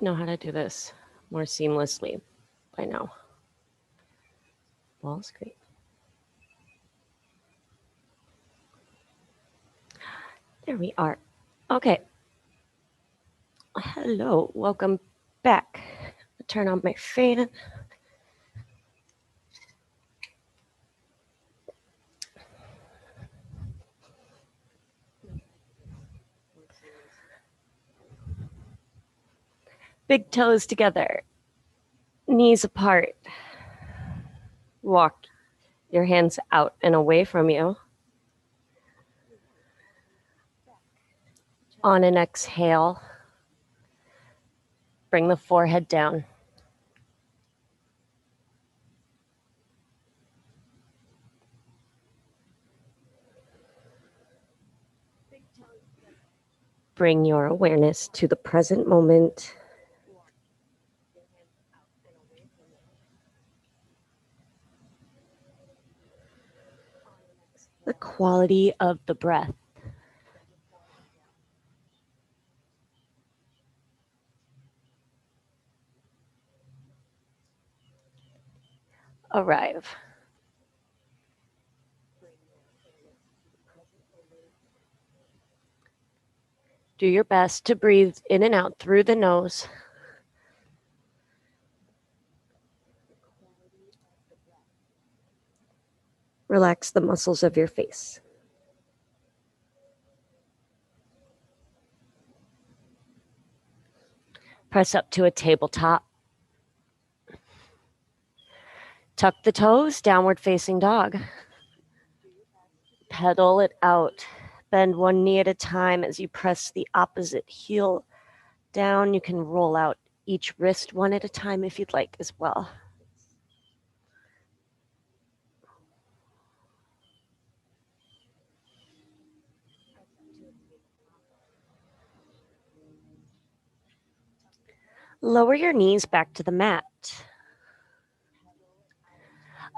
know how to do this more seamlessly by now. Wall screen. There we are. Okay. Hello, welcome back. Turn on my fan. Big toes together, knees apart. Walk your hands out and away from you. On an exhale, bring the forehead down. Bring your awareness to the present moment. The quality of the breath. Arrive. Do your best to breathe in and out through the nose. Relax the muscles of your face. Press up to a tabletop. Tuck the toes, downward facing dog. Pedal it out. Bend one knee at a time as you press the opposite heel down. You can roll out each wrist one at a time if you'd like as well. Lower your knees back to the mat.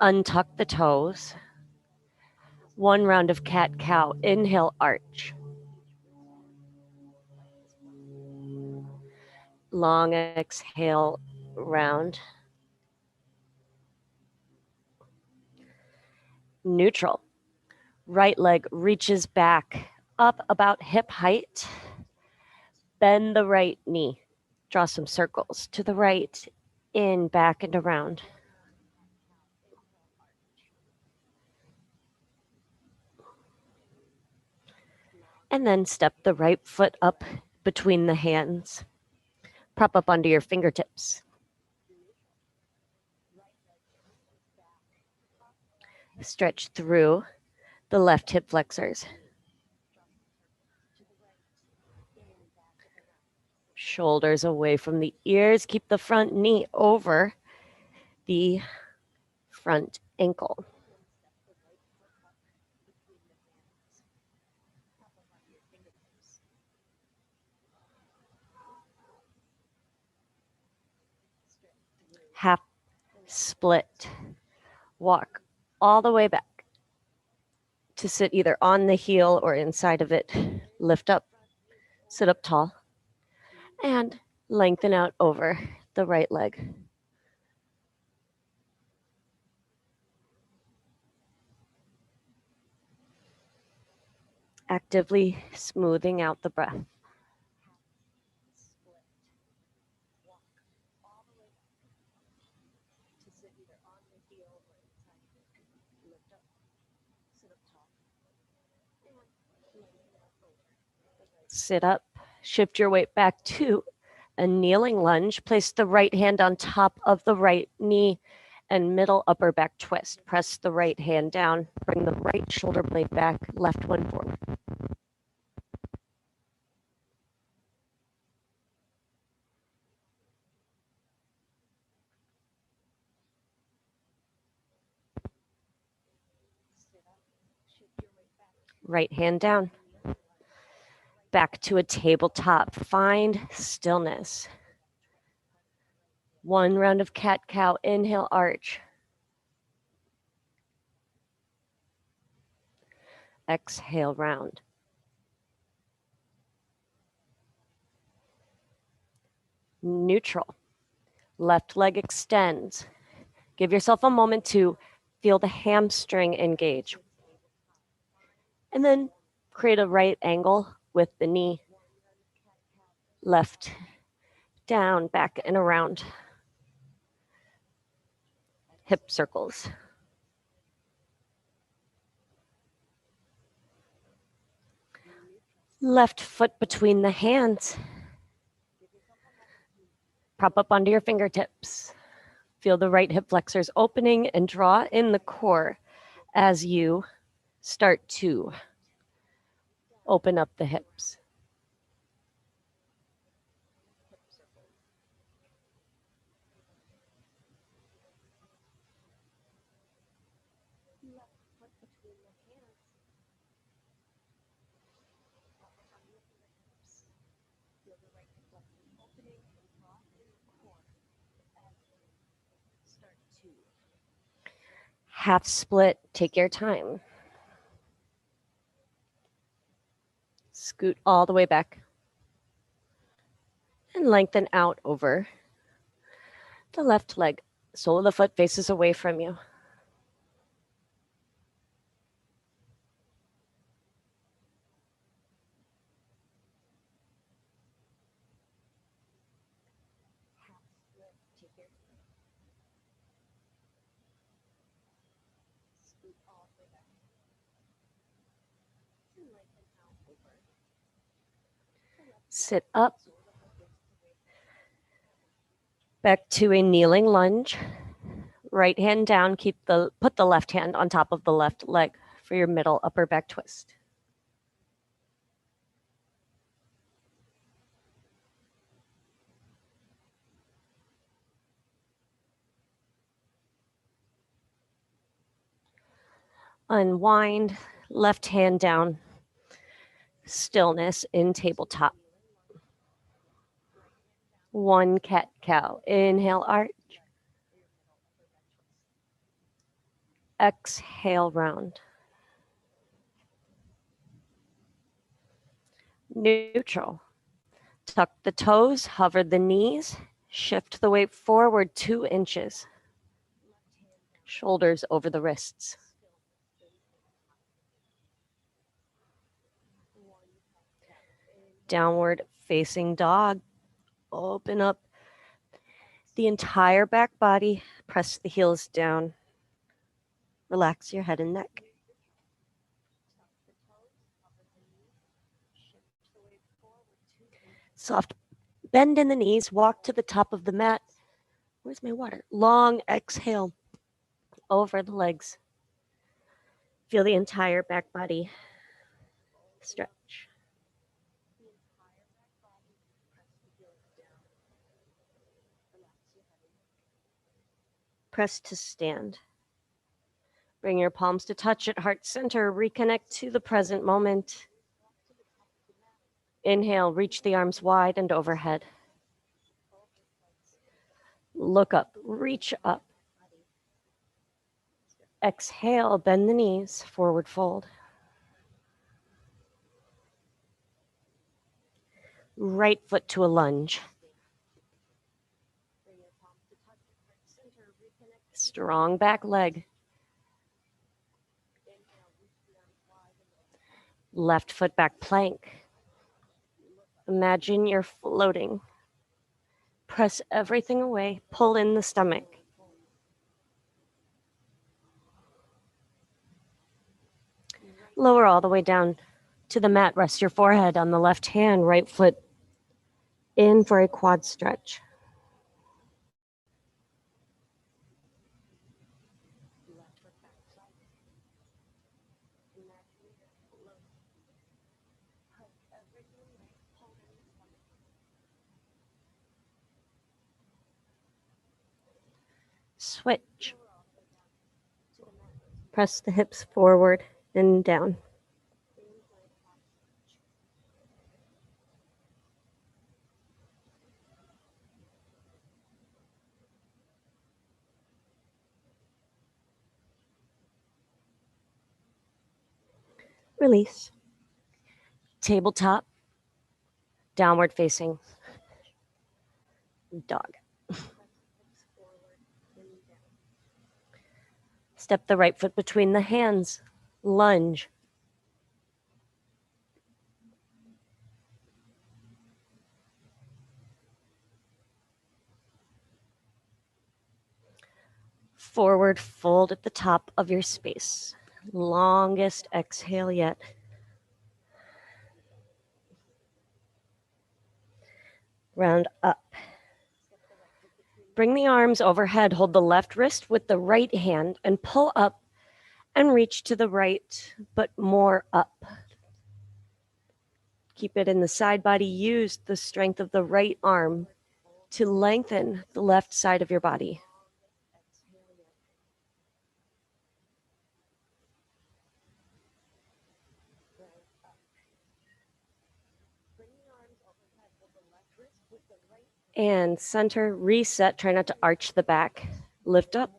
Untuck the toes. One round of cat-cow. Inhale, arch. Long exhale, round. Neutral. Right leg reaches back up about hip height. Bend the right knee. Draw some circles to the right, in, back, and around. And then step the right foot up between the hands. Prop up onto your fingertips. Stretch through the left hip flexors. Shoulders away from the ears. Keep the front knee over the front ankle. Half split. Walk all the way back to sit either on the heel or inside of it. Lift up, sit up tall, and lengthen out over the right leg. Actively smoothing out the breath. Sit up, shift your weight back to a kneeling lunge. Place the right hand on top of the right knee and middle upper back twist. Press the right hand down, bring the right shoulder blade back, left one forward. Right hand down. Back to a tabletop. Find stillness. One round of cat-cow. Inhale, arch. Exhale, round. Neutral. Left leg extends. Give yourself a moment to feel the hamstring engage. And then create a right angle with the knee. Left, down, back, and around. Hip circles. Left foot between the hands. Prop up onto your fingertips. Feel the right hip flexors opening and draw in the core as you start to open up the hips. Half split, take your time. Scoot all the way back. And lengthen out over the left leg. Sole of the foot faces away from you. Sit up. Back to a kneeling lunge. Right hand down, put the left hand on top of the left leg for your middle upper back twist. Unwind, left hand down. Stillness in tabletop. One cat-cow. Inhale, arch. Exhale, round. Neutral. Tuck the toes, hover the knees, shift the weight forward 2 inches. Shoulders over the wrists. Downward facing dog. Open up the entire back body. Press the heels down. Relax your head and neck. Soft bend in the knees. Walk to the top of the mat. Where's my water? Long exhale over the legs. Feel the entire back body stretch. Press to stand. Bring your palms to touch at heart center. Reconnect to the present moment. Inhale, reach the arms wide and overhead. Look up, reach up. Exhale, bend the knees, forward fold. Right foot to a lunge. Strong back leg. Left foot back plank. Imagine you're floating. Press everything away, pull in the stomach. Lower all the way down to the mat. Rest your forehead on the left hand, right foot in for a quad stretch. Switch. Press the hips forward and down. Release. Tabletop. Downward facing. dog. Step the right foot between the hands, lunge. Forward fold at the top of your space. Longest exhale yet. Round up. Bring the arms overhead. Hold the left wrist with the right hand and pull up and reach to the right, but more up. Keep it in the side body. Use the strength of the right arm to lengthen the left side of your body. And center, reset. Try not to arch the back. Lift up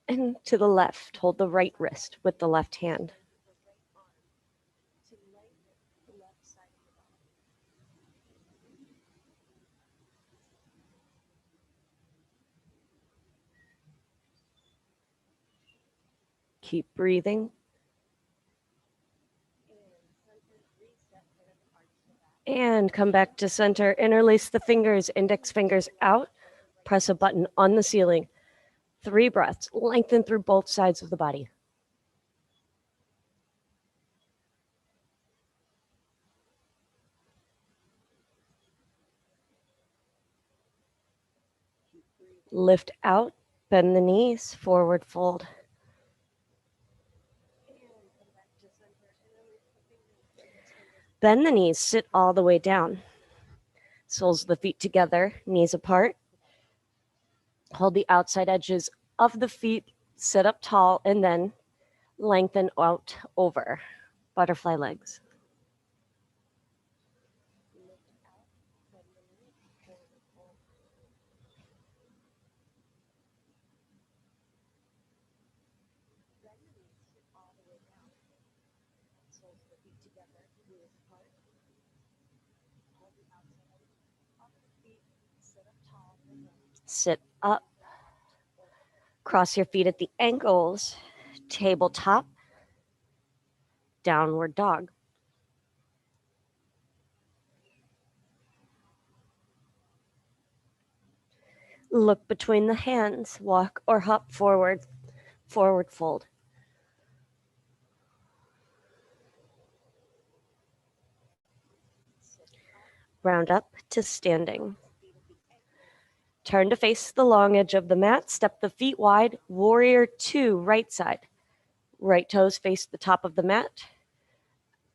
and to the left. Hold the right wrist with the left hand. Keep breathing. And come back to center. Interlace the fingers, index fingers out. Press a button on the ceiling. 3 breaths. Lengthen through both sides of the body. Lift out. Bend the knees. Forward fold. Bend the knees. Sit all the way down. Soles of the feet together. Knees apart. Hold the outside edges of the feet. Sit up tall and then lengthen out over. Butterfly legs. Sit up. Cross your feet at the ankles. Tabletop. Downward dog. Look between the hands. Walk or hop forward. Forward fold. Round up to standing. Turn to face the long edge of the mat. Step the feet wide. Warrior 2, right side. Right toes face the top of the mat.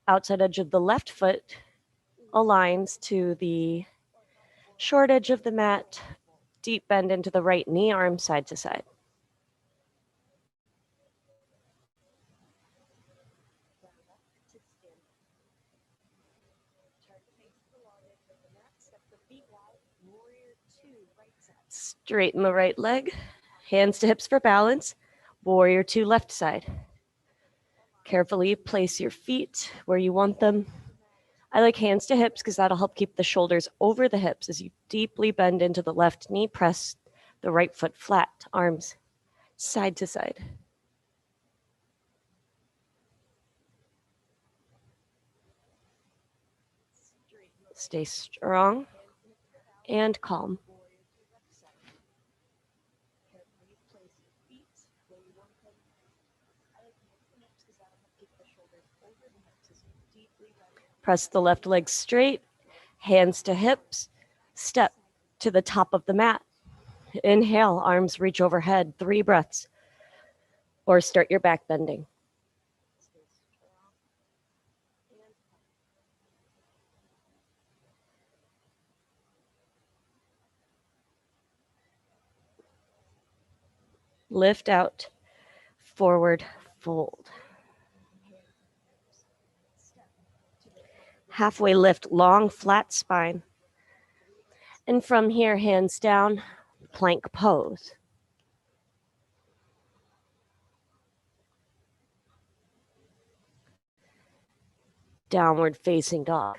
Outside edge of the left foot aligns to the short edge of the mat. Deep bend into the right knee, arm side to side. Straighten the right leg. Hands to hips for balance. Warrior 2, left side. Carefully place your feet where you want them. I like hands to hips because that'll help keep the shoulders over the hips as you deeply bend into the left knee. Press the right foot flat, arms side to side. Stay strong and calm. Press the left leg straight, hands to hips, step to the top of the mat. Inhale, arms reach overhead, 3 breaths, or start your back bending. Lift out, forward fold. Halfway lift, long flat spine. And from here, hands down, plank pose. Downward facing dog.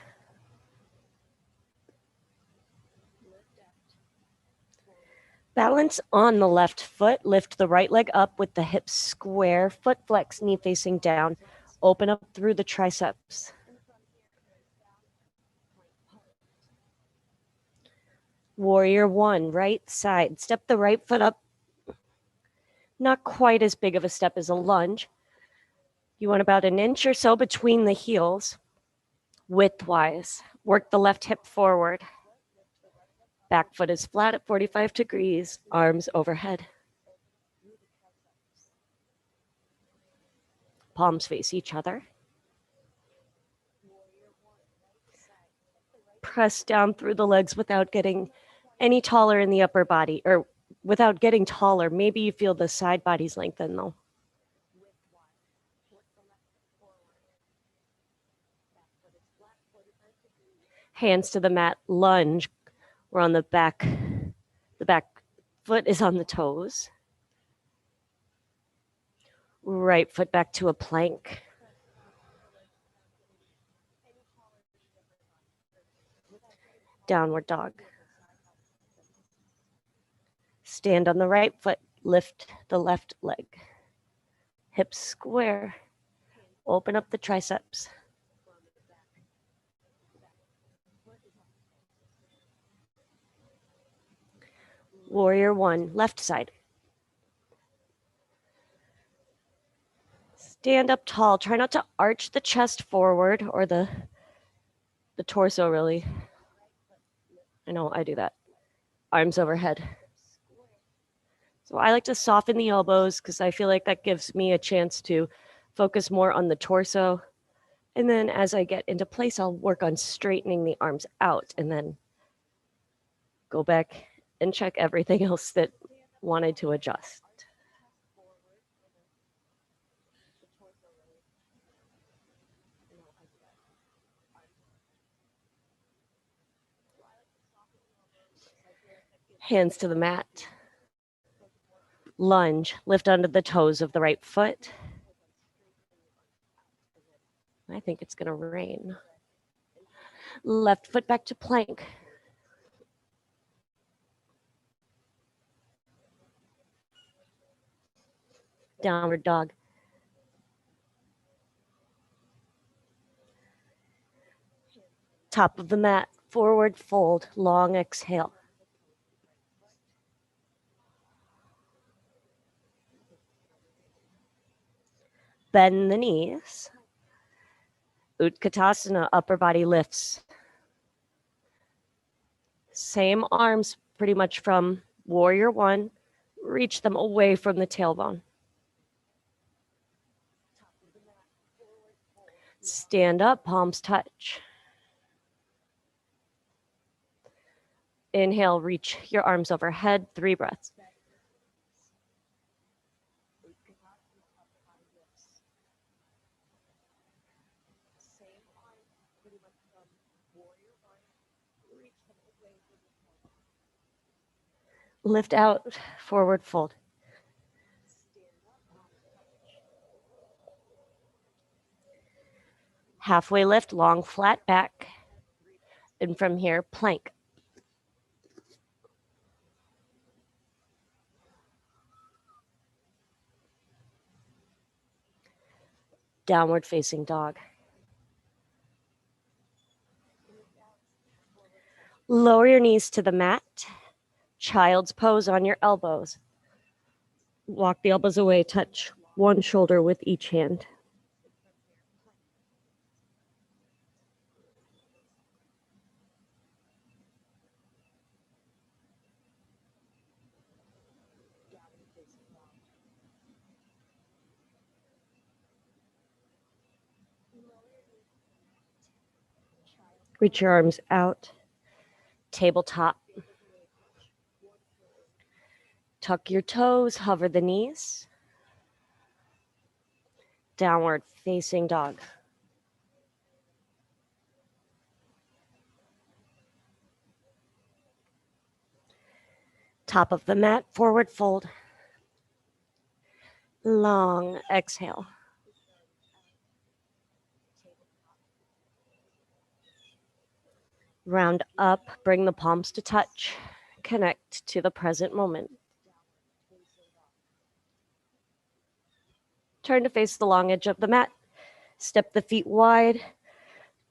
Balance on the left foot. Lift the right leg up with the hips square. Foot flex, knee facing down. Open up through the triceps. Warrior one, right side. Step the right foot up. Not quite as big of a step as a lunge. You want about an inch or so between the heels, widthwise. Work the left hip forward. Back foot is flat at 45 degrees, arms overhead. Palms face each other. Press down through the legs without getting any taller in the upper body, or without getting taller. Maybe you feel the side bodies lengthen though. Hands to the mat, lunge. We're on the back. The back foot is on the toes. Right foot back to a plank. Downward dog. Stand on the right foot, lift the left leg. Hips square. Open up the triceps. Warrior one, left side. Stand up tall. Try not to arch the chest forward or the torso, really. I know I do that. Arms overhead. So I like to soften the elbows because I feel like that gives me a chance to focus more on the torso. And then as I get into place, I'll work on straightening the arms out and then go back and check everything else that wanted to adjust. Hands to the mat. Lunge, lift under the toes of the right foot. I think it's going to rain. Left foot back to plank. Downward dog. Top of the mat, forward fold, long exhale. Bend the knees. Utkatasana, upper body lifts. Same arms pretty much from warrior one. Reach them away from the tailbone. Stand up, palms touch. Inhale, reach your arms overhead, 3 breaths. Lift out, forward fold. Halfway lift, long flat back. And from here, plank. Downward facing dog. Lower your knees to the mat. Child's pose on your elbows. Walk the elbows away, touch one shoulder with each hand. Reach your arms out. Tabletop. Tuck your toes, hover the knees. Downward facing dog. Top of the mat, forward fold. Long exhale. Round up, bring the palms to touch. Connect to the present moment. Turn to face the long edge of the mat. Step the feet wide.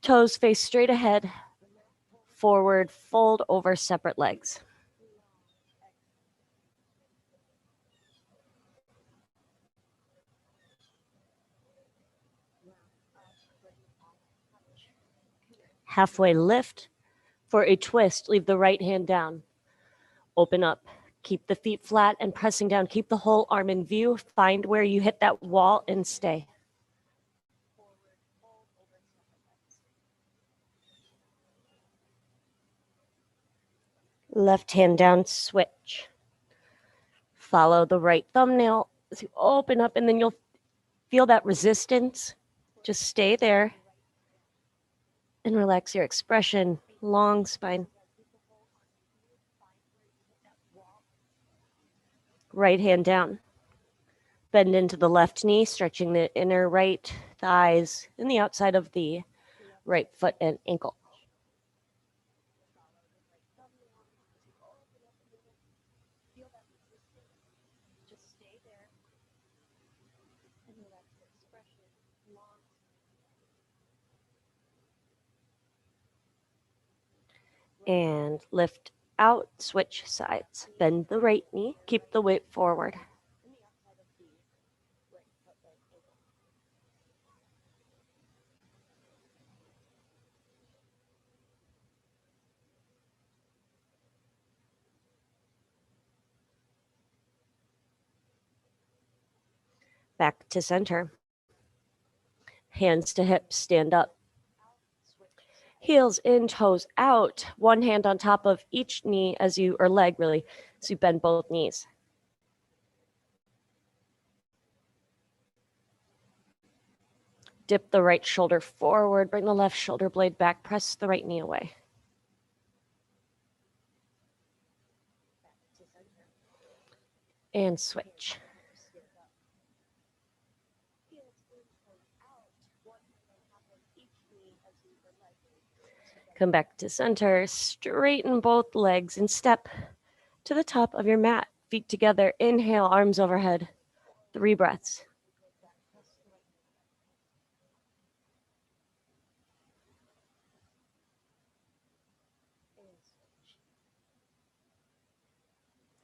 Toes face straight ahead. Forward fold over separate legs. Halfway lift. For a twist, leave the right hand down. Open up. Keep the feet flat and pressing down. Keep the whole arm in view. Find where you hit that wall and stay. Left hand down, switch. Follow the right thumbnail as you open up, and then you'll feel that resistance. Just stay there and relax your expression. Long spine. Right hand down. Bend into the left knee, stretching the inner right thighs and the outside of the right foot and ankle. And lift out, switch sides. Bend the right knee, keep the weight forward. Back to center. Hands to hips, stand up. Heels in, toes out. One hand on top of each knee or leg really, as you bend both knees. Dip the right shoulder forward, bring the left shoulder blade back, press the right knee away. And switch. Come back to center, straighten both legs and step to the top of your mat. Feet together, inhale, arms overhead. 3 breaths.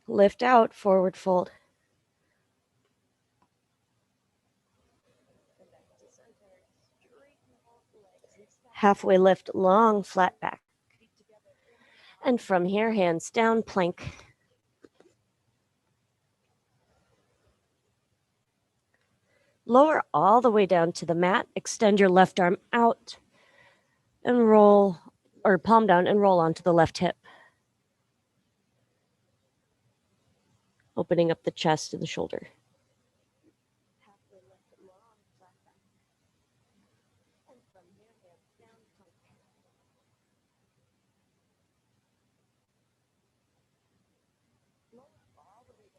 Lift out, forward fold. Halfway lift, long flat back. And from here, hands down, plank. Lower all the way down to the mat. Extend your left arm out and roll, or palm down and roll onto the left hip. Opening up the chest and the shoulder.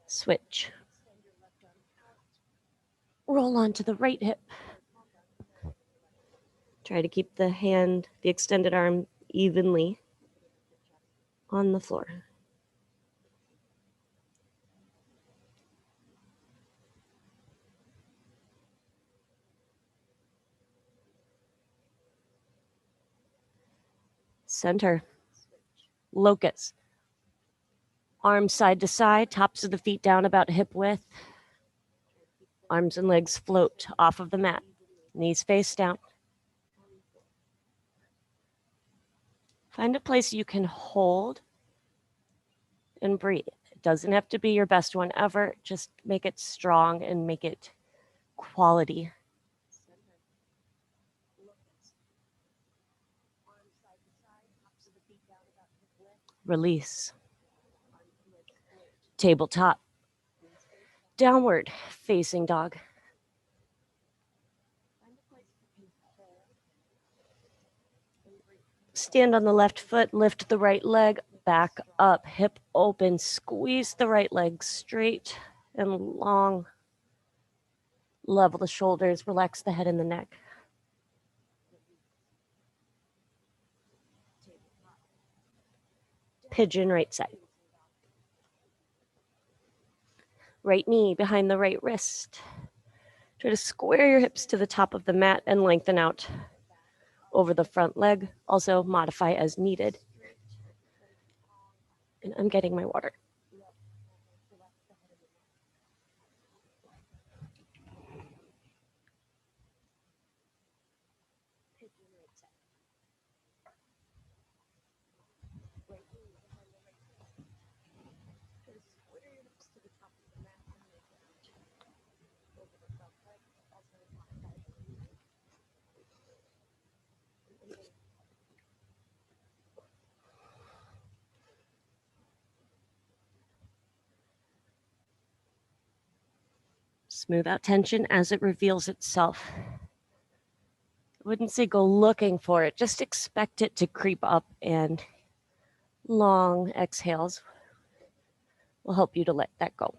Switch. Roll onto the right hip. Try to keep the extended arm evenly on the floor. Center. Locust. Arms side to side, tops of the feet down about hip width. Arms and legs float off of the mat. Knees face down. Find a place you can hold and breathe. It doesn't have to be your best one ever. Just make it strong and make it quality. Release. Tabletop. Downward facing dog. Stand on the left foot, lift the right leg, back up, hip open, squeeze the right leg straight and long. Level the shoulders, relax the head and the neck. Pigeon right side. Right knee behind the right wrist. Try to square your hips to the top of the mat and lengthen out over the front leg. Also modify as needed. And I'm getting my water. Smooth out tension as it reveals itself. I wouldn't say go looking for it, just expect it to creep up, and long exhales will help you to let that go.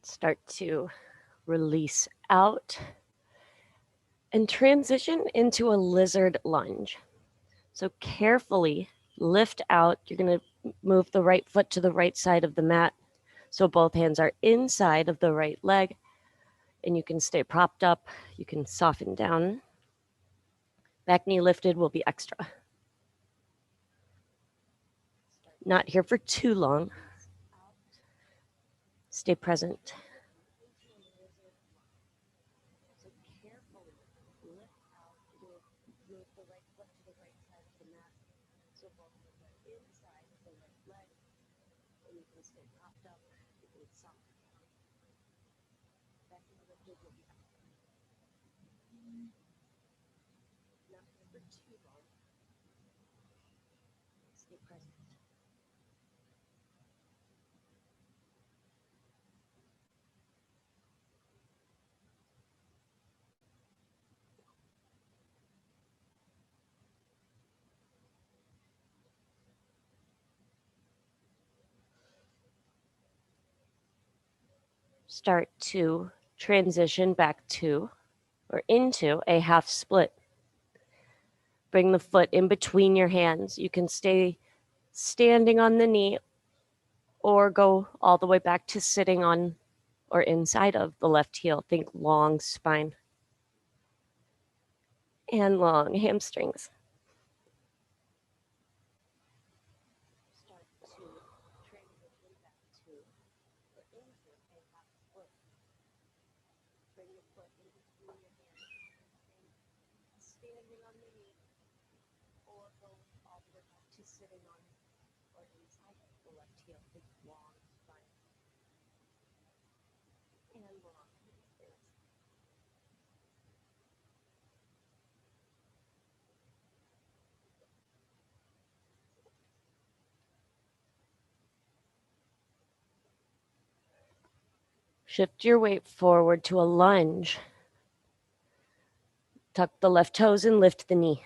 Start to release out and transition into a lizard lunge. So carefully lift out. You're going to move the right foot to the right side of the mat. So both hands are inside of the right leg, and you can stay propped up. You can soften down. Back knee lifted will be extra. Not here for too long. Stay present. Start to transition back to or into a half split. Bring the foot in between your hands. You can stay standing on the knee or go all the way back to sitting on or inside of the left heel. Think long spine and long hamstrings. Shift your weight forward to a lunge. Tuck the left toes and lift the knee.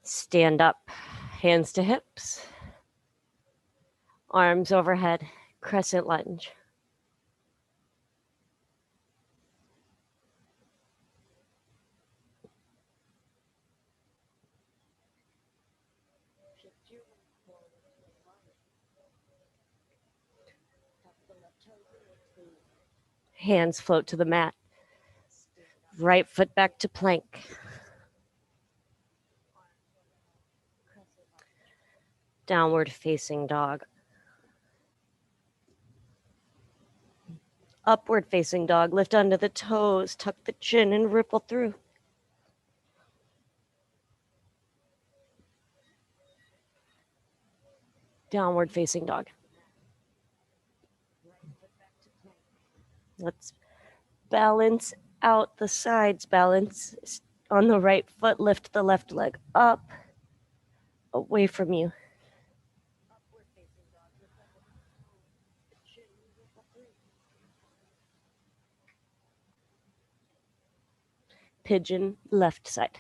Stand up, hands to hips, arms overhead, crescent lunge. Hands float to the mat. Right foot back to plank. Downward facing dog. Upward facing dog. Lift under the toes, tuck the chin and ripple through. Downward facing dog. Let's balance out the sides. Balance on the right foot. Lift the left leg up, away from you. Pigeon, left side.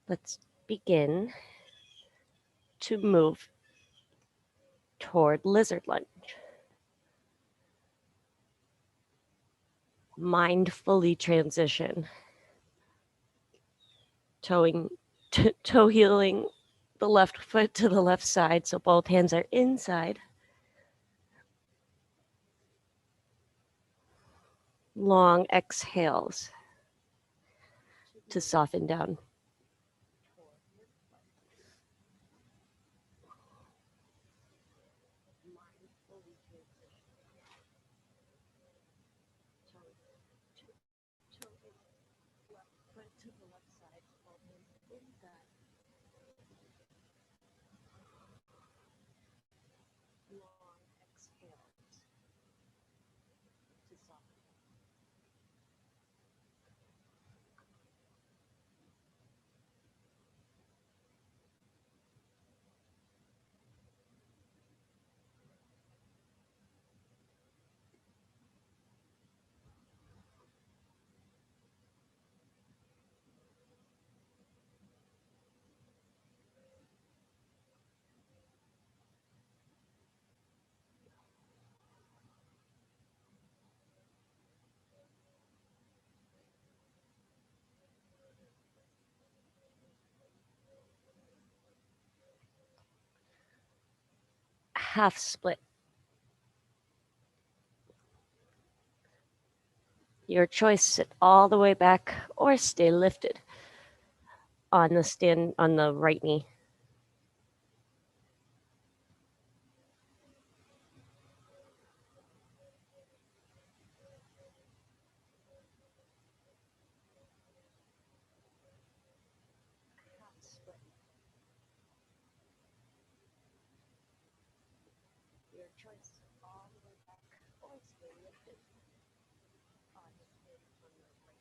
Let's begin to move toward lizard lunge. Mindfully transition. Toe heeling the left foot to the left side so both hands are inside. Long exhales to soften down. Half split. Your choice, sit all the way back or stay lifted on the stand on the right knee. Your choice, all the way back or stay lifted on the stand on the right knee.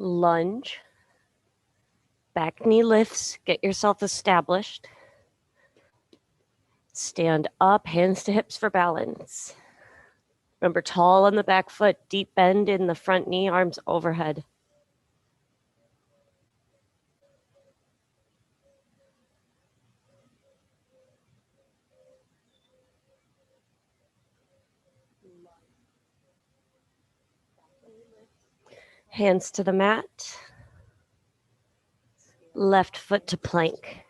Lunge. Back knee lifts. Get yourself established. Stand up, hands to hips for balance. Remember, tall on the back foot, deep bend in the front knee, arms overhead. Hands to the mat. Left foot to plank.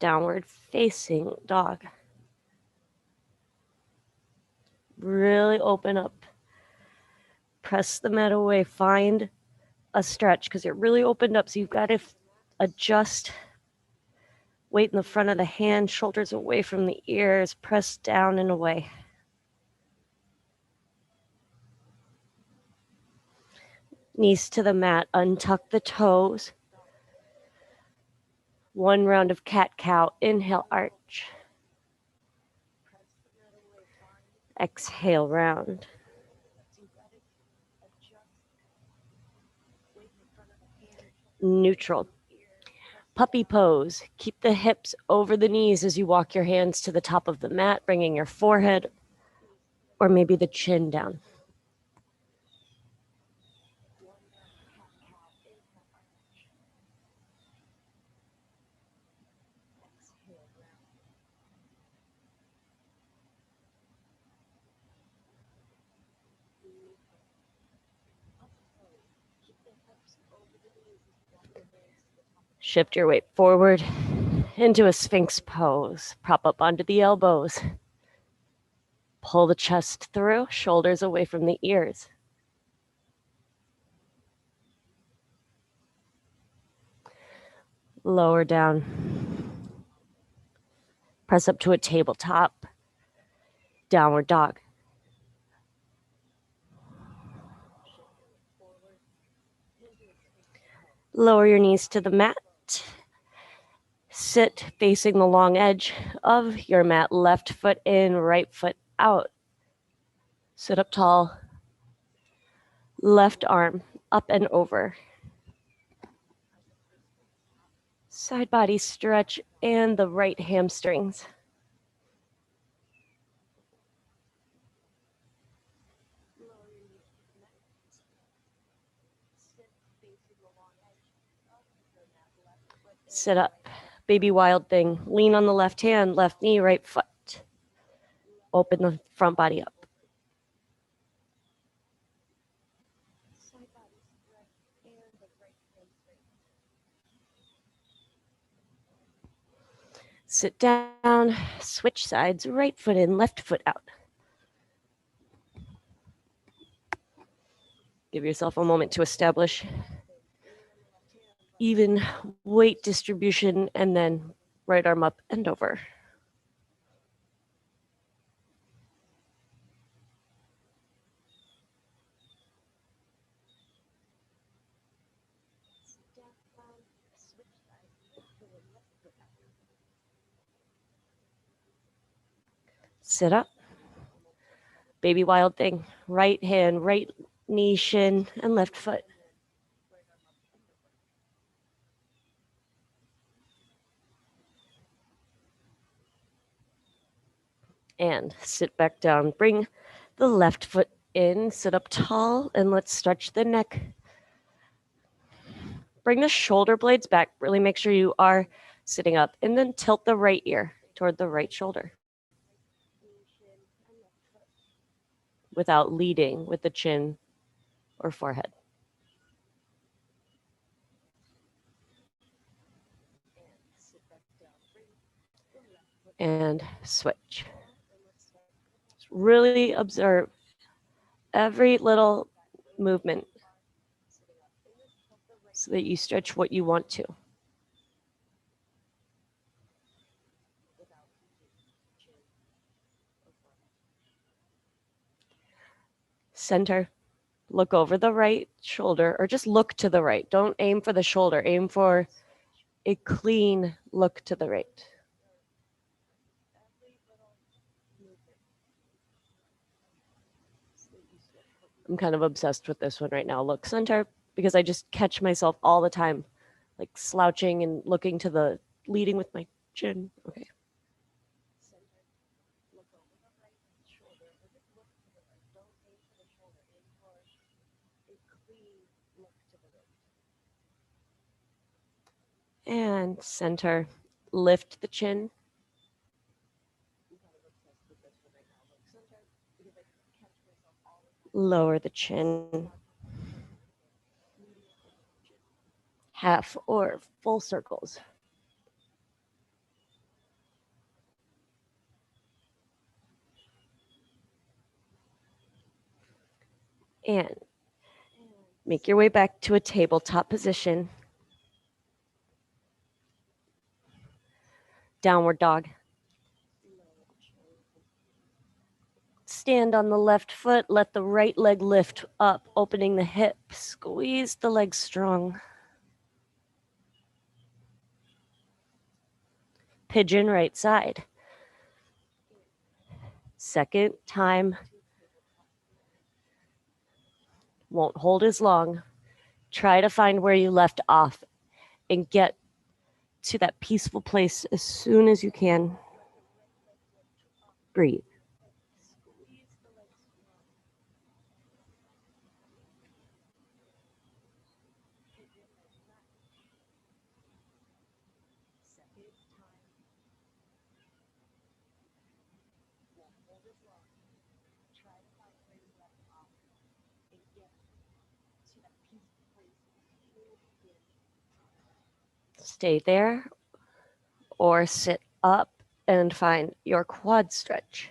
Downward facing dog. Really open up. Press the mat away. Find a stretch because you're really opened up. So you've got to adjust. Weight in the front of the hand, shoulders away from the ears. Press down and away. Knees to the mat. Untuck the toes. One round of cat-cow. Inhale, arch. Exhale, round. Neutral. Puppy pose. Keep the hips over the knees as you walk your hands to the top of the mat, bringing your forehead or maybe the chin down. Shift your weight forward into a Sphinx pose. Prop up onto the elbows. Pull the chest through, shoulders away from the ears. Lower down. Press up to a tabletop. Downward dog. Lower your knees to the mat. Sit facing the long edge of your mat. Left foot in, right foot out. Sit up tall. Left arm up and over. Side body stretch and the right hamstrings. Sit up. Baby wild thing. Lean on the left hand, left knee, right foot. Open the front body up. Sit down, switch sides, right foot in, left foot out. Give yourself a moment to establish even weight distribution and then right arm up and over. Sit up. Baby wild thing. Right hand, right knee, shin, and left foot. And sit back down. Bring the left foot in, sit up tall, and let's stretch the neck. Bring the shoulder blades back. Really make sure you are sitting up. And then tilt the right ear toward the right shoulder without leading with the chin or forehead. And switch. Really observe every little movement so that you stretch what you want to. Center. Look over the right shoulder or just look to the right. Don't aim for the shoulder. Aim for a clean look to the right. I'm kind of obsessed with this one right now. Look center, because I just catch myself all the time, like slouching and looking to the, leading with my chin. Okay. And center, lift the chin. Lower the chin. Half or full circles. And make your way back to a tabletop position. Downward dog. Stand on the left foot, let the right leg lift up, opening the hip. Squeeze the leg strong. Pigeon right side. Second time. Won't hold as long. Try to find where you left off and get to that peaceful place as soon as you can. Breathe. Stay there or sit up and find your quad stretch.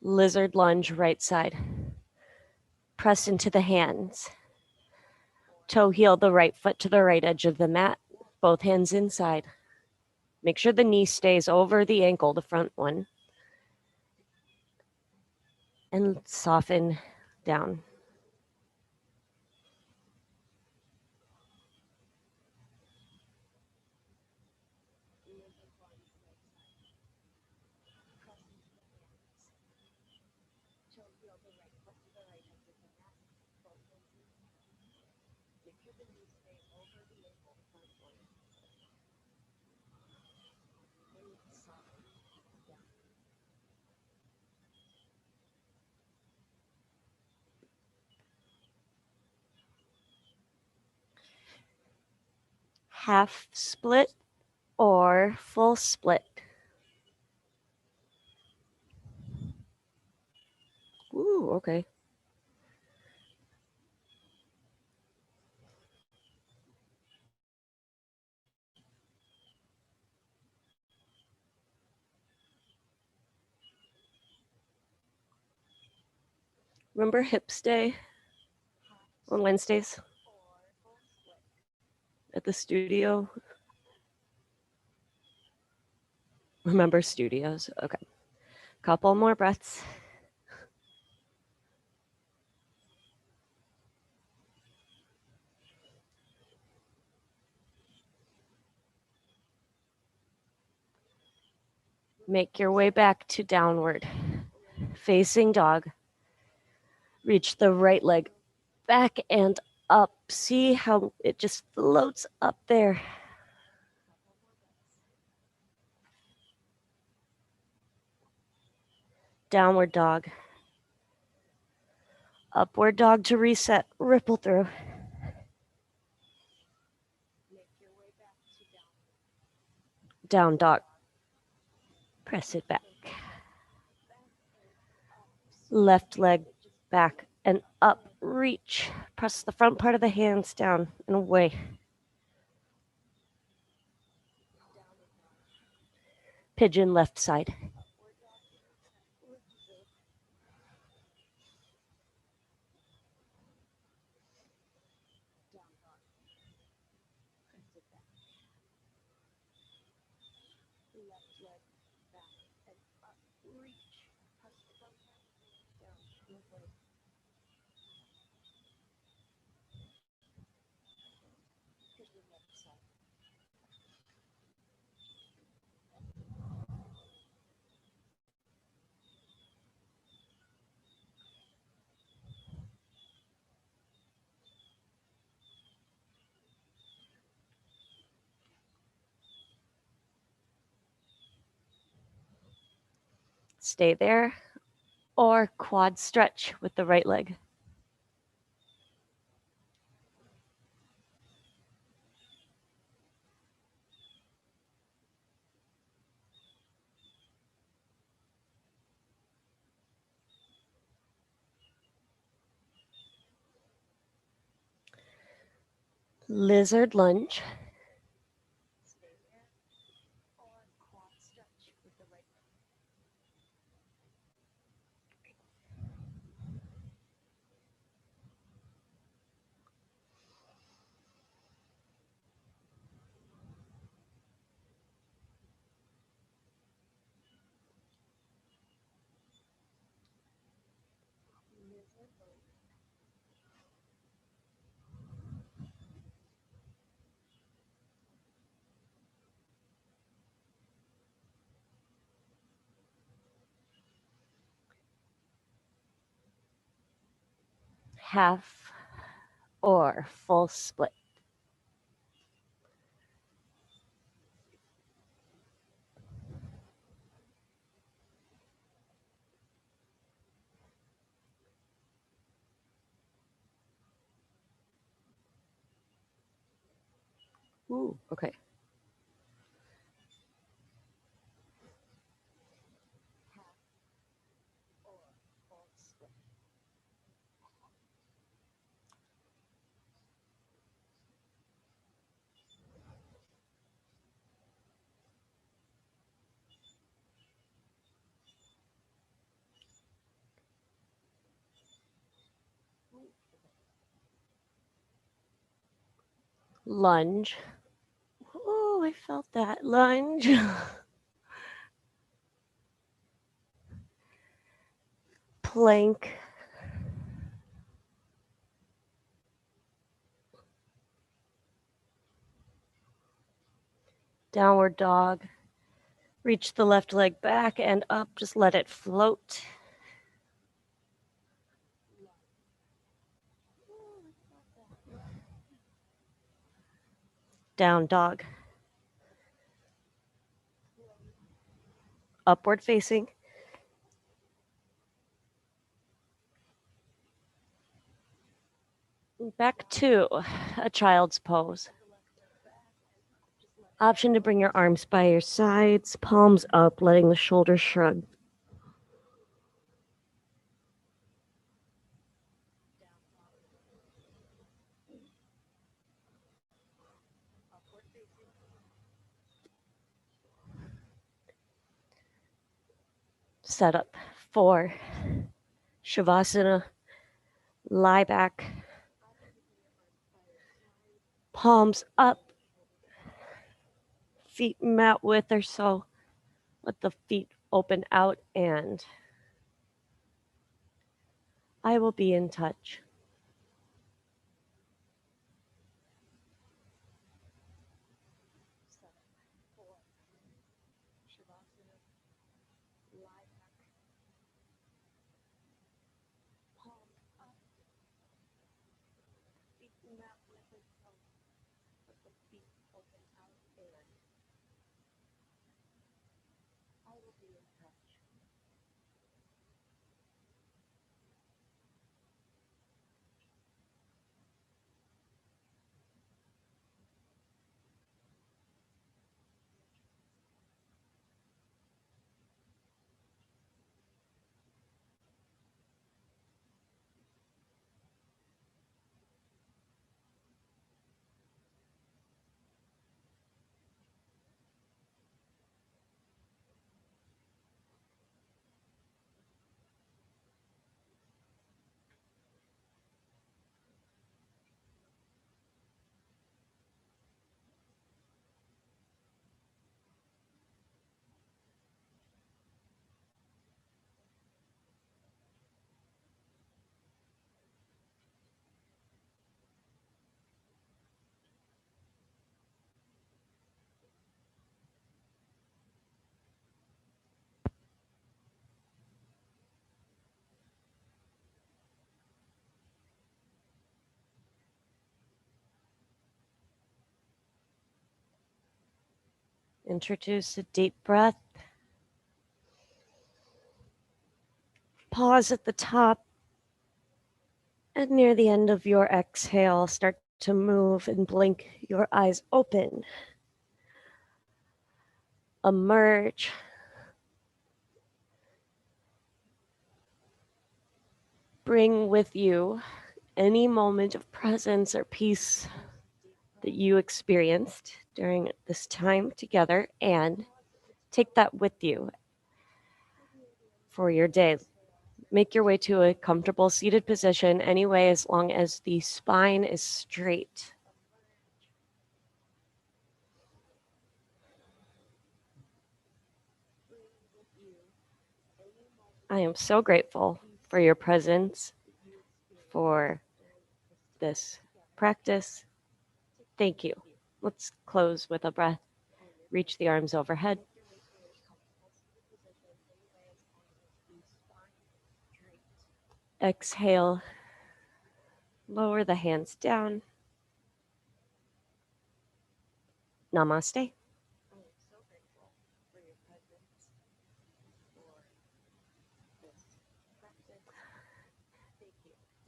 Lizard lunge right side. Press into the hands. Toe heel the right foot to the right edge of the mat. Both hands inside. Make sure the knee stays over the ankle, the front one. And soften down. Half split or full split. Ooh, okay. Remember Hips Day on Wednesdays at the studio? Remember studios? Okay. Couple more breaths. Make your way back to downward. Facing dog. Reach the right leg back and up. See how it just floats up there. Downward dog. Upward dog to reset. Ripple through. Down dog. Press it back. Left leg back and up. Reach. Press the front part of the hands down and away. Pigeon left side. Stay there or quad stretch with the right leg. Lizard lunge. Half or full split. Ooh, okay. Lunge. Oh, I felt that. Lunge. Plank. Downward dog. Reach the left leg back and up. Just let it float. Down dog. Upward facing. Back to a child's pose. Option to bring your arms by your sides, palms up, letting the shoulders shrug. Set up for Shavasana. Lie back. Palms up. Feet mat width or so. Let the feet open out, and I will be in touch. Introduce a deep breath. Pause at the top, and near the end of your exhale, start to move and blink your eyes open. Emerge. Bring with you any moment of presence or peace that you experienced during this time together, and take that with you for your day. Make your way to a comfortable seated position anyway, as long as the spine is straight. I am so grateful for your presence, for this practice. Thank you. Let's close with a breath. Reach the arms overhead. Exhale. Lower the hands down. Namaste.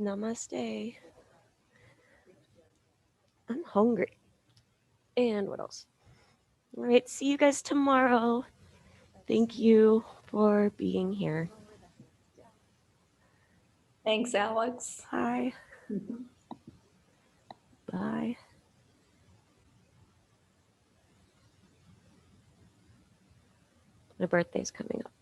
Namaste. I'm hungry. And what else? All right, see you guys tomorrow. Thank you for being here. Thanks, Alex. Bye. Bye. My birthday's coming up.